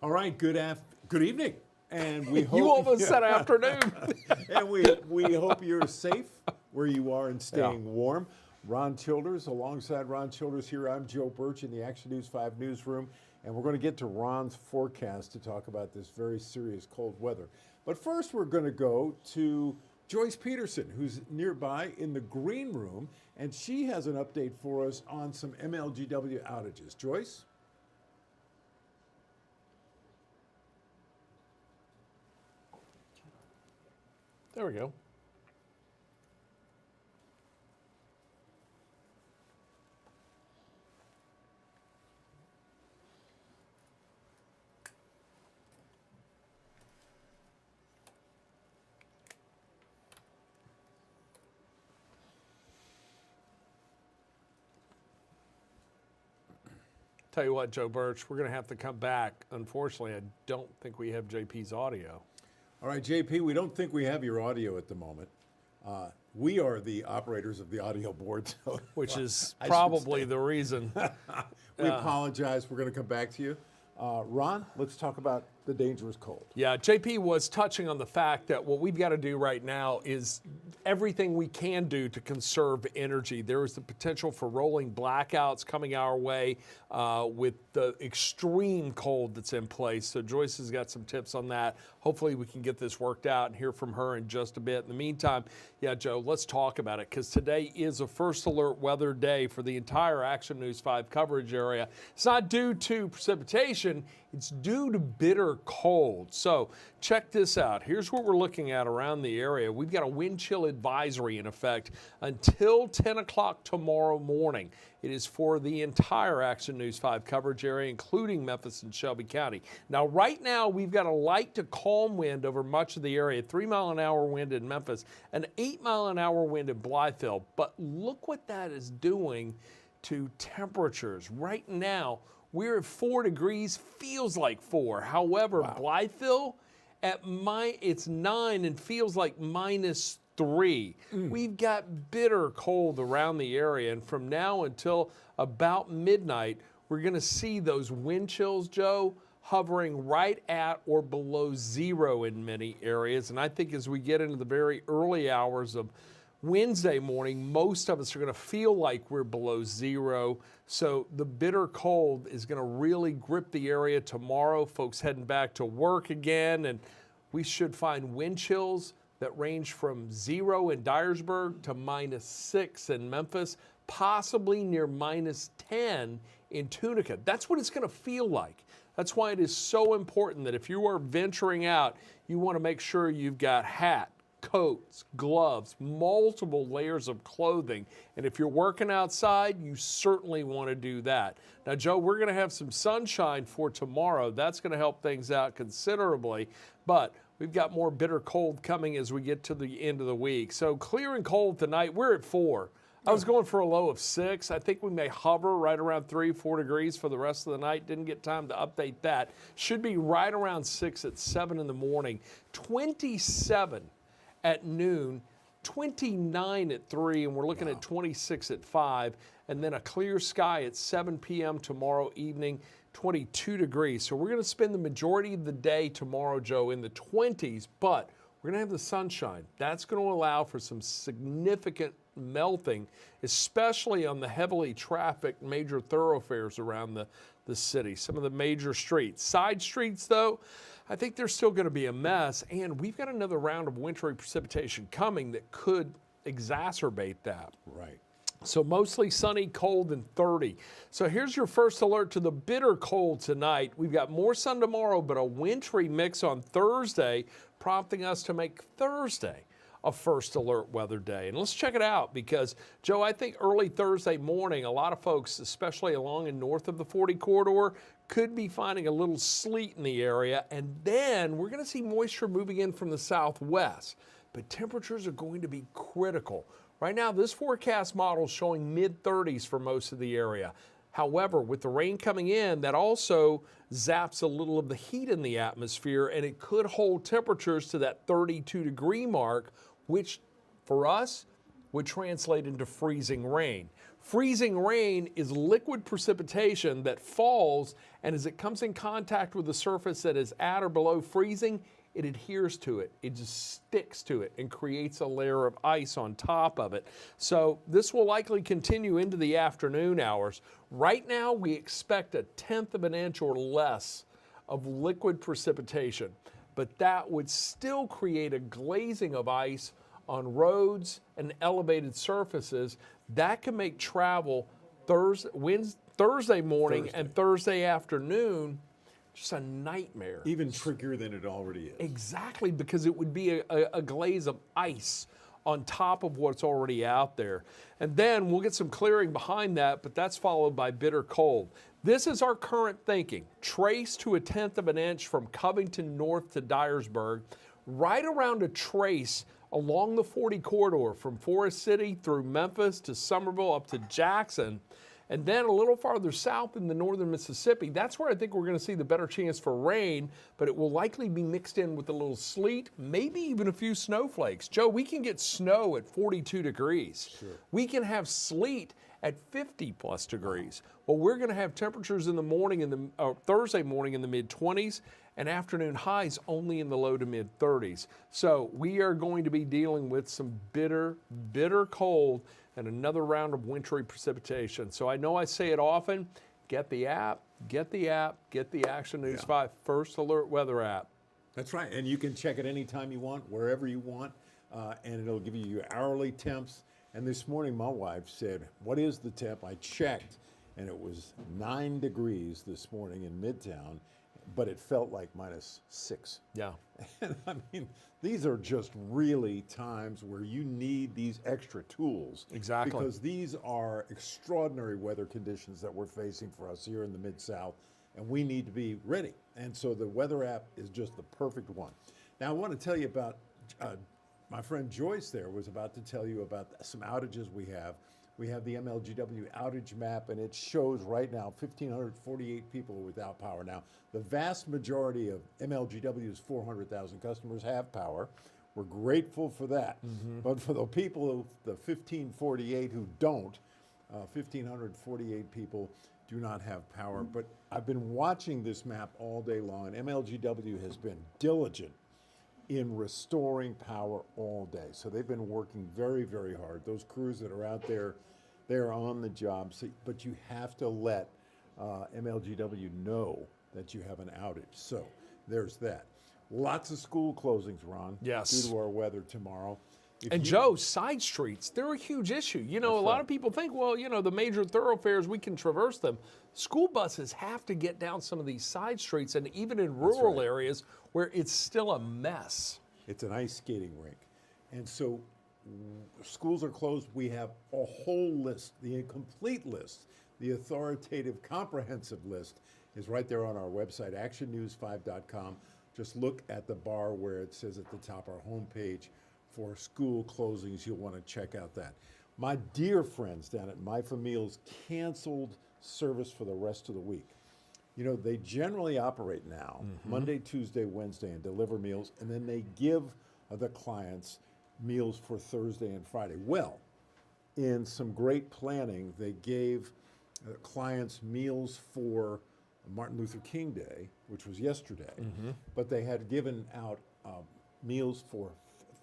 All right, good evening. And we hope You almost said afternoon. and we hope you're safe where you are and staying warm. Ron Childers, alongside Ron Childers here, I'm Joe Birch in the Action News 5 newsroom, and we're going to get to Ron's forecast to talk about this very serious cold weather. But first, we're going to go to Joyce Peterson, who's nearby in the green room, and she has an update for us on some MLGW outages. Joyce? There we go. Tell you what, Joe Birch, we're going to have to come back. Unfortunately, I don't think we have JP's audio. All right, JP, we don't think we have your audio at the moment. We are the operators of the audio board. So which is probably the reason. We apologize. We're going to come back to you. Ron, let's talk about the dangerous cold. Yeah, JP was touching on the fact that what we've got to do right now is everything we can do to conserve energy. There is the potential for rolling blackouts coming our way with the extreme cold that's in place. So Joyce has got some tips on that. Hopefully we can get this worked out and hear from her in just a bit. In the meantime, yeah, Joe, let's talk about it because today is a first alert weather day for the entire Action News 5 coverage area. It's not due to precipitation. It's due to bitter cold. So check this out. Here's what we're looking at around the area. We've got a wind chill advisory in effect until 10 o'clock tomorrow morning. It is for the entire Action News 5 coverage area, including Memphis and Shelby County. Now, right now, we've got a light to calm wind over much of the area, 3-mile-an-hour wind in Memphis, an 8-mile-an-hour wind in Blytheville. But look what that is doing to temperatures. Right now, we're at 4 degrees, feels like 4. However, Blytheville, it's 9 and feels like -3. We've got bitter cold around the area, and from now until about midnight, we're going to see those wind chills, Joe, hovering right at or below 0 in many areas. And I think as we get into the very early hours of Wednesday morning, most of us are going to feel like we're below 0. So the bitter cold is going to really grip the area tomorrow. Folks heading back to work again, and we should find wind chills that range from 0 in Dyersburg to -6 in Memphis, possibly near -10 in Tunica. That's what it's going to feel like. That's why it is so important that if you are venturing out, you want to make sure you've got hat, coats, gloves, multiple layers of clothing. And if you're working outside, you certainly want to do that. Now, Joe, we're going to have some sunshine for tomorrow. That's going to help things out considerably. But we've got more bitter cold coming as we get to the end of the week. So clear and cold tonight. We're at 4. I was going for a low of 6. I think we may hover right around 3-4 degrees for the rest of the night. Didn't get time to update that. Should be right around 6 at 7 in the morning. 27 at noon, 29 at 3, and we're looking at 26 at 5, and then a clear sky at 7 p.m. tomorrow evening, 22 degrees. So we're going to spend the majority of the day tomorrow, Joe, in the 20s, but we're going to have the sunshine. That's going to allow for some significant melting, especially on the heavily trafficked major thoroughfares around the city, some of the major streets. Side streets, though, I think they're still going to be a mess, and we've got another round of wintry precipitation coming that could exacerbate that. Right. So mostly sunny, cold, and 30. So here's your first alert to the bitter cold tonight. We've got more sun tomorrow, but a wintry mix on Thursday, prompting us to make Thursday a first alert weather day. And let's check it out because, Joe, I think early Thursday morning, a lot of folks, especially along and north of the 40 corridor, could be finding a little sleet in the area. And then we're going to see moisture moving in from the southwest. But temperatures are going to be critical. Right now, this forecast model is showing mid-30s for most of the area. However, with the rain coming in, that also zaps a little of the heat in the atmosphere, and it could hold temperatures to that 32-degree mark, which for us would translate into freezing rain. Freezing rain is liquid precipitation that falls, and as it comes in contact with the surface that is at or below freezing, it adheres to it. It just sticks to it and creates a layer of ice on top of it. So this will likely continue into the afternoon hours. Right now, we expect 1/10 of an inch or less of liquid precipitation, but that would still create a glazing of ice on roads and elevated surfaces. That can make travel Thursday morning and Thursday afternoon just a nightmare. Even trickier than it already is. Exactly, because it would be a glaze of ice on top of what's already out there. And then we'll get some clearing behind that, but that's followed by bitter cold. This is our current thinking. Trace to 1/10 of an inch from Covington north to Dyersburg, right around a trace along the 40 corridor from Forest City through Memphis to Somerville up to Jackson. And then a little farther south in the northern Mississippi, that's where I think we're going to see the better chance for rain, but it will likely be mixed in with a little sleet, maybe even a few snowflakes. Joe, we can get snow at 42 degrees. Sure. We can have sleet at 50 plus degrees. Well, we're going to have temperatures in the morning, Thursday morning in the mid-20s, and afternoon highs only in the low to mid-30s. So we are going to be dealing with some bitter, bitter cold and another round of wintry precipitation. So I know I say it often, get the app, get the Action News 5 First Alert Weather app. That's right, and you can check it anytime you want, wherever you want, and it'll give you your hourly temps. And this morning my wife said, what is the temp? I checked, and it was 9 degrees this morning in Midtown, but it felt like -6. Yeah. And I mean, these are just really times where you need these extra tools. Exactly. Because these are extraordinary weather conditions that we're facing for us here in the Mid-South, and we need to be ready. And so the weather app is just the perfect one. Now, I want to tell you about, my friend Joyce there was about to tell you about some outages we have. We have the MLGW outage map, and it shows right now 1,548 people without power. Now, the vast majority of MLGW's 400,000 customers have power. We're grateful for that. But for the people, the 1,548 who don't, 1,548 people do not have power. But I've been watching this map all day long. MLGW has been diligent in restoring power all day. So they've been working very, very hard. Those crews that are out there, they're on the job. So, but you have to let MLGW know that you have an outage. So there's that. Lots of school closings, Ron, Yes. due to our weather tomorrow. And Joe, side streets, they're a huge issue. You know, a lot of people think, well, you know, the major thoroughfares, we can traverse them. School buses have to get down some of these side streets, and even in rural areas where it's still a mess. It's an ice skating rink. And so schools are closed. We have a whole list, the complete list, the authoritative, comprehensive list is right there on our website, actionnews5.com. Just look at the bar where it says at the top, our homepage, for school closings. You'll want to check out that. My dear friends down at MIFA Meals canceled service for the rest of the week. You know, they generally operate now Monday, Tuesday, Wednesday, and deliver meals, and then they give the clients meals for Thursday and Friday. Well, in some great planning, they gave clients meals for Martin Luther King Day, which was yesterday, but they had given out meals for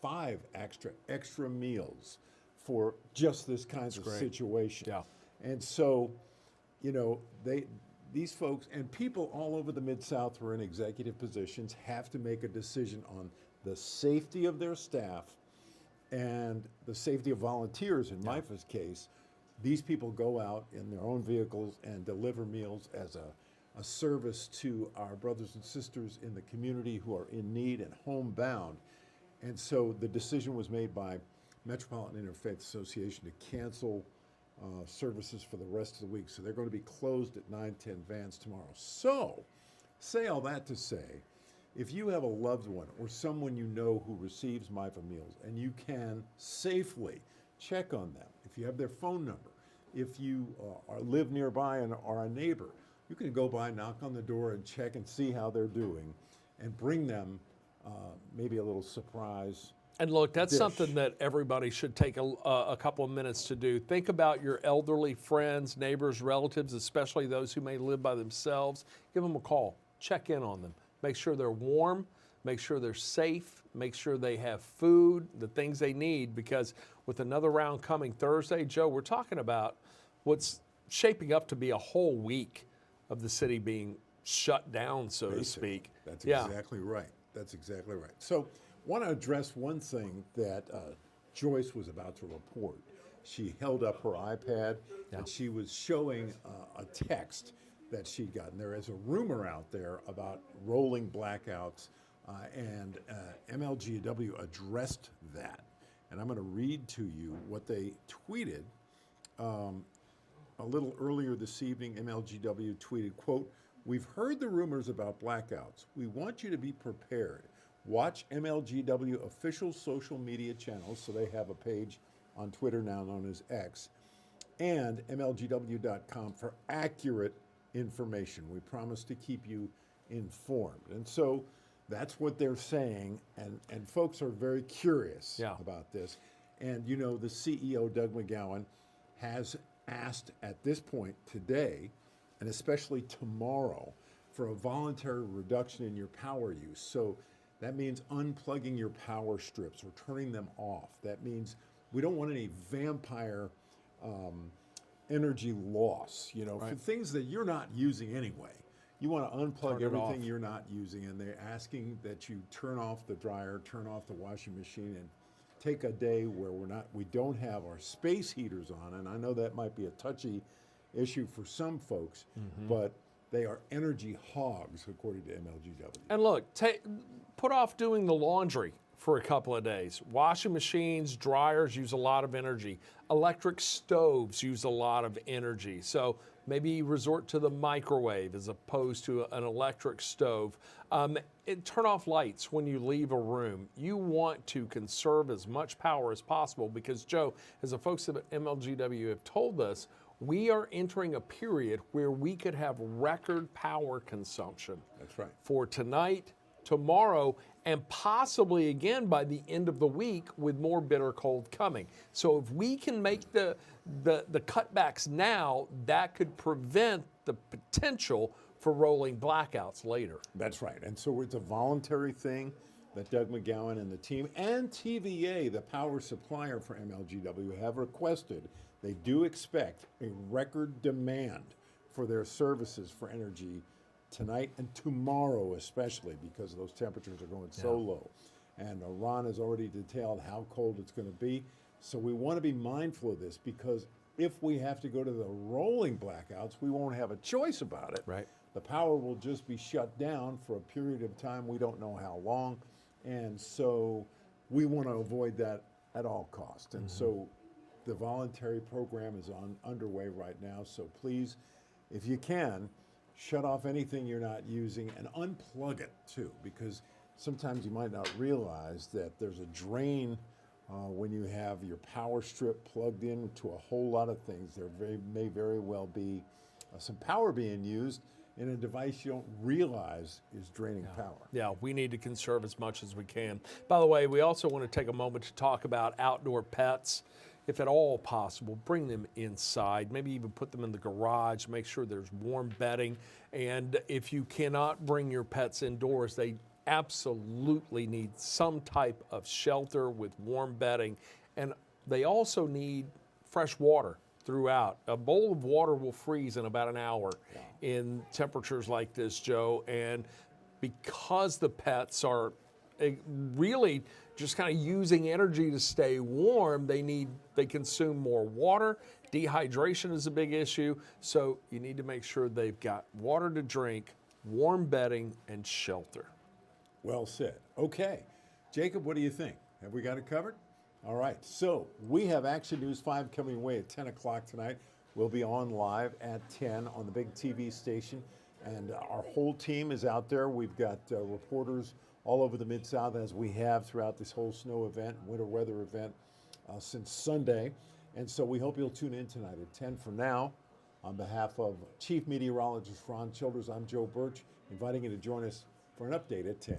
5 extra meals for just this kind of situation. Yeah. And so, you know, these folks and people all over the Mid-South who are in executive positions have to make a decision on the safety of their staff and the safety of volunteers. In MIFA's case, these people go out in their own vehicles and deliver meals as a service to our brothers and sisters in the community who are in need and homebound. And so the decision was made by Metropolitan Interfaith Association to cancel services for the rest of the week. So they're going to be closed at 9:10 Vans tomorrow. So, say all that to say, if you have a loved one or someone you know who receives MIFA meals and you can safely check on them, if you have their phone number, if you live nearby and are a neighbor, you can go by, knock on the door, and check and see how they're doing and bring them maybe a little surprise And look, that's dish. something that everybody should take a couple of minutes to do. Think about your elderly friends, neighbors, relatives, especially those who may live by themselves. Give them a call. Check in on them. Make sure they're warm. Make sure they're safe. Make sure they have food, the things they need, because with another round coming Thursday, Joe, we're talking about what's shaping up to be a whole week of the city being shut down, so to speak. That's exactly right. That's exactly right. So, want to address one thing that Joyce was about to report. She held up her iPad and she was showing a text that she'd gotten. There is a rumor out there about rolling blackouts, and MLGW addressed that. And I'm going to read to you what they tweeted a little earlier this evening. MLGW tweeted, quote, "We've heard the rumors about blackouts. We want you to be prepared. Watch MLGW official social media channels," so they have a page on Twitter now known as X, "and MLGW.com for accurate information. We promise to keep you informed." And so that's what they're saying, and folks are very curious about this. And you know, the CEO, Doug McGowan, has asked at this point today, and especially tomorrow, for a voluntary reduction in your power use. So that means unplugging your power strips or turning them off. That means we don't want any vampire energy loss, you know, for things that you're not using anyway. You want to unplug everything you're not using, and they're asking that you turn off the dryer, turn off the washing machine, and take a day where we don't have our space heaters on. And I know that might be a touchy issue for some folks, but they are energy hogs, according to MLGW. And look, put off doing the laundry for a couple of days. Washing machines, dryers use a lot of energy. Electric stoves use a lot of energy. So maybe resort to the microwave as opposed to an electric stove. Turn off lights when you leave a room. You want to conserve as much power as possible because, Joe, as the folks at MLGW have told us, we are entering a period where we could have record power consumption. That's right. For tonight, tomorrow, and possibly again by the end of the week with more bitter cold coming. So if we can make the cutbacks now, that could prevent the potential for rolling blackouts later. That's right. And so it's a voluntary thing that Doug McGowan and the team and TVA, the power supplier for MLGW, have requested. They do expect a record demand for their services for energy tonight and tomorrow, especially because those temperatures are going so low. And Ron has already detailed how cold it's going to be. So we want to be mindful of this, because if we have to go to the rolling blackouts, we won't have a choice about it. Right. The power will just be shut down for a period of time. We don't know how long. And so we want to avoid that at all costs. And so the voluntary program is underway right now. So please, if you can, shut off anything you're not using and unplug it too, because sometimes you might not realize that there's a drain when you have your power strip plugged in to a whole lot of things. There may very well be some power being used in a device you don't realize is draining power. Yeah, we need to conserve as much as we can. By the way, we also want to take a moment to talk about outdoor pets. If at all possible, bring them inside. Maybe even put them in the garage. Make sure there's warm bedding. And if you cannot bring your pets indoors, they absolutely need some type of shelter with warm bedding. And they also need fresh water throughout. A bowl of water will freeze in about an hour in temperatures like this, Joe. And because the pets are really just kind of using energy to stay warm, they consume more water. Dehydration is a big issue. So you need to make sure they've got water to drink, warm bedding, and shelter. Well said. Okay. Jacob, what do you think? Have we got it covered? All right. So we have Action News 5 coming away at 10 o'clock tonight. We'll be on live at 10 on the big TV station. And our whole team is out there. We've got reporters all over the Mid-South, as we have throughout this whole snow event, winter weather event since Sunday. And so we hope you'll tune in tonight at 10. For now, on behalf of Chief Meteorologist Ron Childers, I'm Joe Birch, inviting you to join us for an update at 10.